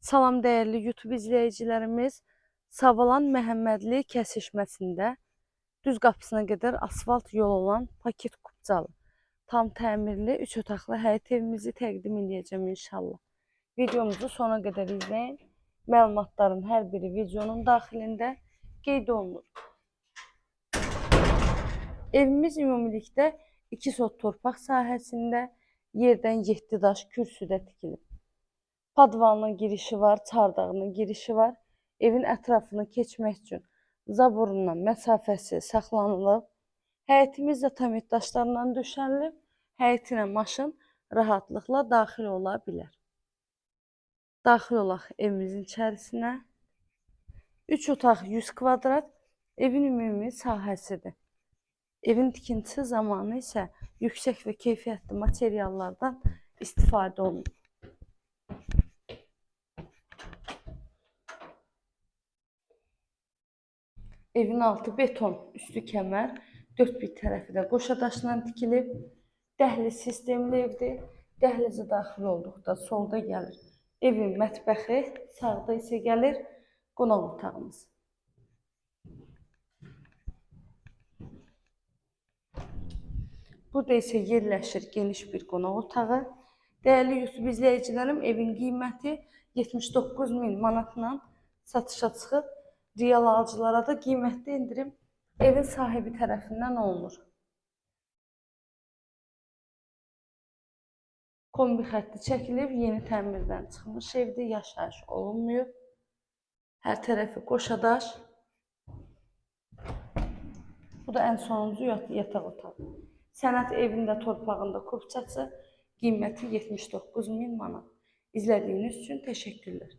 Salam değerli YouTube izleyicilerimiz. Savalan Məhəmmədli kəsişməsində düz qapısına qədər asfalt yol olan Paket Kupcalı tam təmirli 3 otaqlı həyət evimizi təqdim edəcəm inşallah. Videomuzu sona qədər izləyin. Məlumatların hər biri videonun daxilində qeyd olunur. Evimiz ümumilikdə 2 sot torpaq sahəsində yerdən 7 daş kürsüdə tikilib. Padvalının girişi var, çardağının girişi var. Evin ətrafını keçmək üçün zaborundan məsafəsi saxlanılıb. Həyətimiz də tamit daşlarından döşənilib. Həyətinə maşın rahatlıqla daxil ola bilər. Daxil olaq evimizin içərisinə. 3 otaq 100 kvadrat evin ümumi sahəsidir. Evin tikintisi zamanı isə yüksək və keyfiyyətli materiallardan istifadə olunur. Evin altı beton, üstü kəmər, dörd bir tərəfi də qoşa daşla tikilib. Dəhliz sistemli evdir. Dəhlizə daxil olduqda solda gəlir evin mətbəxi, sağda isə gəlir qonaq otağımız. Burada isə yerləşir geniş bir qonaq otağı. Dəyərli YouTube izləyicilərim, evin qiyməti 79.000 manatla satışa çıxıb. Real alıcılara da qiymətli indirim evin sahibi tərəfindən olunur. Kombi xətti çəkilib, yeni təmirdən çıxmış evdir, yaşayış olunmuyor. Hər tərəfi qoşa daş. Bu da ən sonuncu yataq otağı. Sənət evində torpağında kupçası, qiyməti 79.000 manat. İzlədiyiniz üçün təşəkkürlər.